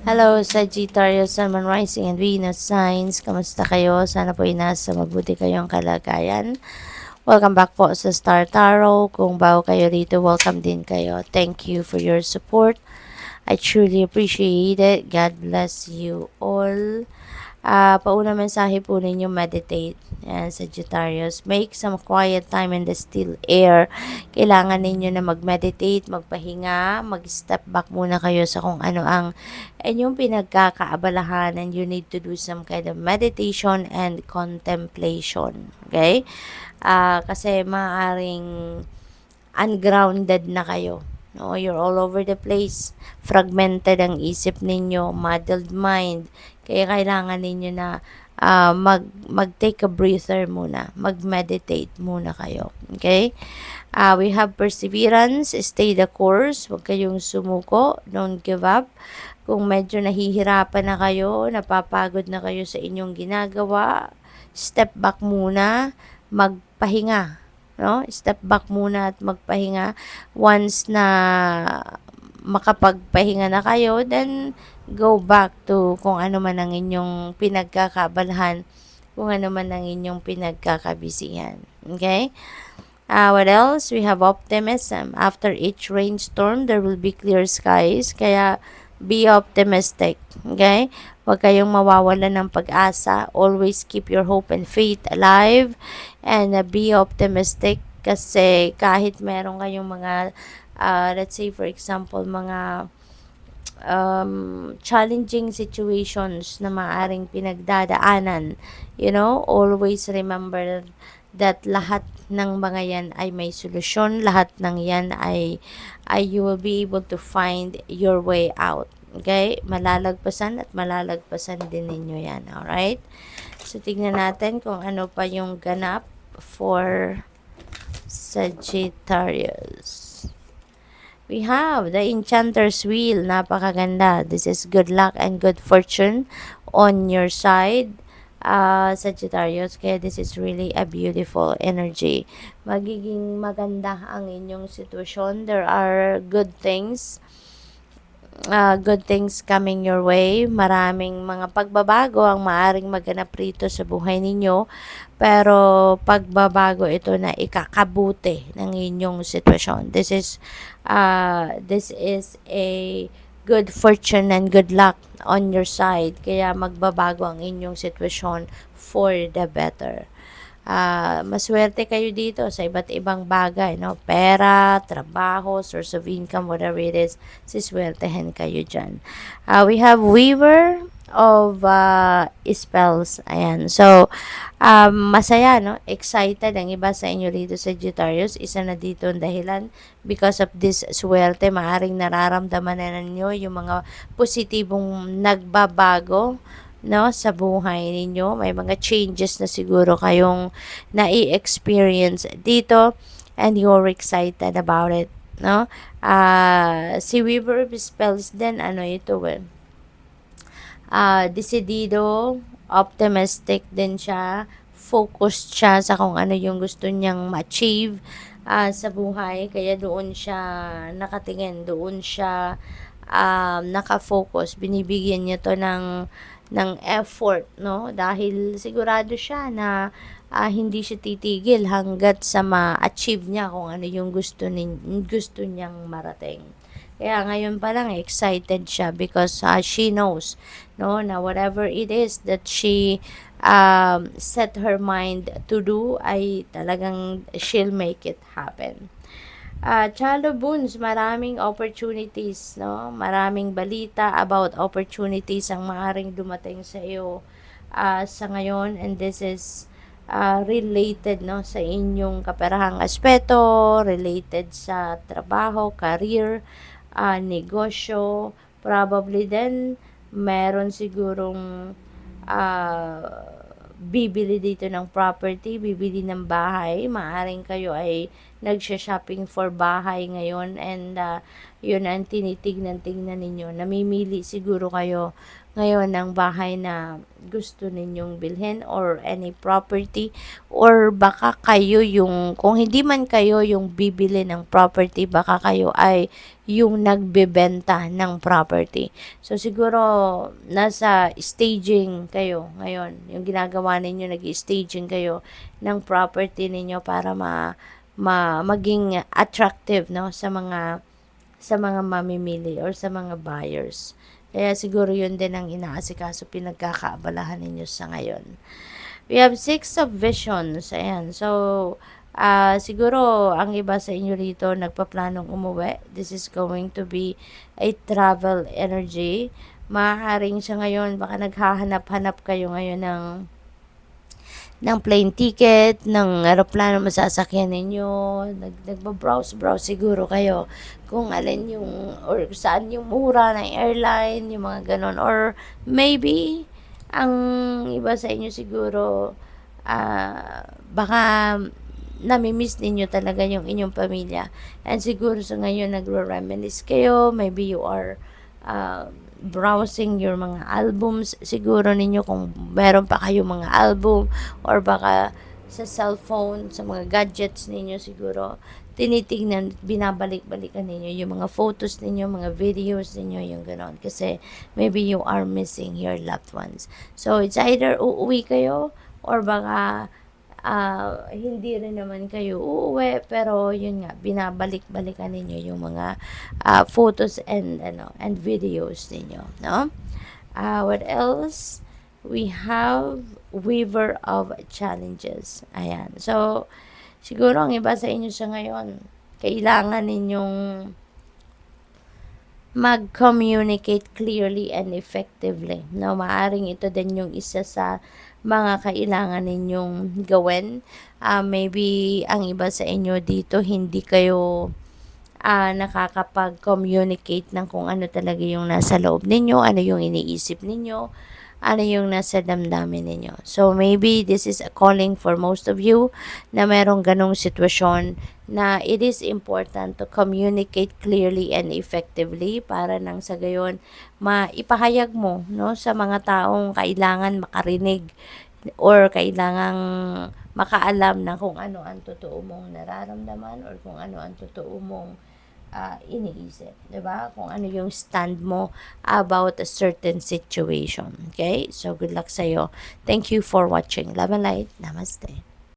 Hello, Sagittarius, Sun, Moon, Rising, and Venus signs. Kamusta kayo? Sana po nasa mabuti kayong kalagayan. Welcome back po sa Star Tarot. Kung bago kayo rito, welcome din kayo. Thank you for your support. I truly appreciate it. God bless you all. Pauna mensahe po ninyo, meditate. Yan, Sagittarius. Make some quiet time in the still air. Kailangan ninyo na mag-meditate, magpahinga, mag-step back muna kayo sa kung ano ang inyong pinagkakaabalahan, and you need to do some kind of meditation and contemplation. Okay? Kasi maaaring ungrounded na kayo. No, you're all over the place. Fragmented ang isip ninyo, muddled mind. Kaya kailangan ninyo na mag-take a breather muna. Mag-meditate muna kayo. Okay? We have perseverance. Stay the course. Huwag kayong sumuko. Don't give up. Kung medyo nahihirapan na kayo, napapagod na kayo sa inyong ginagawa, step back muna. Magpahinga. No? Step back muna at magpahinga. Once na makapagpahinga na kayo, then go back to kung ano man ang inyong pinagkakabalahan, kung ano man ang inyong pinagkakabisihan. Okay? What else? We have optimism. After each rainstorm, there will be clear skies. Kaya, be optimistic. Okay? Huwag kayong mawawalan ng pag-asa. Always keep your hope and faith alive. And be optimistic. Kasi kahit meron kayong mga, let's say for example, mga challenging situations na maaaring pinagdadaanan, always remember that lahat ng mga yan ay may solusyon. Lahat ng yan ay you will be able to find your way out. Okay? Malalagpasan at malalagpasan din ninyo yan. Alright? So, tignan natin kung ano pa yung ganap for Sagittarius. We have the Enchanter's Wheel. Napakaganda. This is good luck and good fortune on your side, Sagittarius. Kaya this is really a beautiful energy. Magiging maganda ang inyong sitwasyon. There are good things coming your way. Maraming mga pagbabago ang maaring maganap rito sa buhay ninyo, pero pagbabago ito na ikakabuti ng inyong sitwasyon. This is a good fortune and good luck on your side, kaya magbabago ang inyong sitwasyon for the better. Maswerte kayo dito sa iba't ibang bagay, no? Pera, trabaho, source of income, whatever it is, siswertehin kayo dyan. We have Weaver of spells. Ayan. So, masaya, no? Excited ang iba sa inyo dito sa Sagittarius. Isa na dito ang dahilan. Because of this swerte, maaring nararamdaman na ninyo yung mga positibong nagbabago, no, sa buhay ninyo. May mga changes na siguro kayong nai-experience dito, and you're excited about it, no? Si Weaver of Spells din, ito decidido, optimistic din siya, focused siya sa kung ano yung gusto niyang ma-achieve sa buhay, kaya doon siya nakatingin, doon siya nakafocus, binibigyan niya to ng effort, no? Dahil sigurado siya na hindi siya titigil hanggat sa ma-achieve niya kung ano yung gusto niyang marating. Kaya ngayon pa lang excited siya because she knows, no, na whatever it is that she set her mind to do, ay talagang she'll make it happen. Chalo Boons, maraming opportunities, no? Maraming balita about opportunities ang maaaring dumating sa iyo sa ngayon, and this is related, no, sa inyong kaperahang aspeto, related sa trabaho, career, negosyo, probably then meron sigurong bibili dito ng property, bibili ng bahay, maaaring kayo ay nagsha-shopping for bahay ngayon, and yun ang tinitignan-tignan ninyo. Namimili siguro kayo ngayon ng bahay na gusto ninyong bilhin or any property, or baka kayo yung, kung hindi man kayo yung bibili ng property, baka kayo ay yung nagbebenta ng property. So siguro nasa staging kayo ngayon. Yung ginagawa ninyo, nag-staging kayo ng property ninyo para maging attractive, no, sa mga mamimili or sa mga buyers. Kaya siguro yun din ang inaasikaso, pinagkakaabalahan ninyo sa ngayon. We have 6 of visions. Ayan. So, siguro ang iba sa inyo rito nagpaplanong umuwi. This is going to be a travel energy. Maaaring sa ngayon, baka naghahanap-hanap kayo ngayon ng plane ticket, ng aeroplano masasakyan ninyo, nagbabrowse siguro kayo kung alin yung, or saan yung mura ng airline, yung mga ganon. Or maybe, ang iba sa inyo siguro, baka namimiss ninyo talaga yung inyong pamilya. And siguro sa ngayon, nagre-reminisce kayo, maybe you are, browsing your mga albums siguro ninyo, kung meron pa kayo mga album, or baka sa cellphone, sa mga gadgets ninyo siguro, tinitingnan, binabalik-balikan ninyo yung mga photos ninyo, mga videos ninyo, yung ganon. Kasi maybe you are missing your loved ones. So, it's either uuwi kayo, or baka hindi rin naman kayo uuwi, pero yun nga, binabalik-balikan ninyo yung mga photos and videos ninyo, no? What else? We have Weaver of Challenges. Ayan. So, siguro ang iba sa inyo sa ngayon, kailangan ninyong mag-communicate clearly and effectively. No, maaring ito din yung isa sa mga kailangan ninyong gawin. Maybe ang iba sa inyo dito, hindi kayo nakakapag-communicate ng kung ano talaga yung nasa loob ninyo, ano yung iniisip ninyo, ano yung nasa damdamin ninyo. So, maybe this is a calling for most of you na merong ganong sitwasyon na it is important to communicate clearly and effectively para nang sa gayon maipahayag mo, no, sa mga taong kailangan makarinig or kailangang makaalam na kung ano ang totoo mong nararamdaman or kung ano ang totoo mong iniisip, 'di ba? Kung ano yung stand mo about a certain situation. Okay? So good luck sa iyo. Thank you for watching. Love and light. Namaste.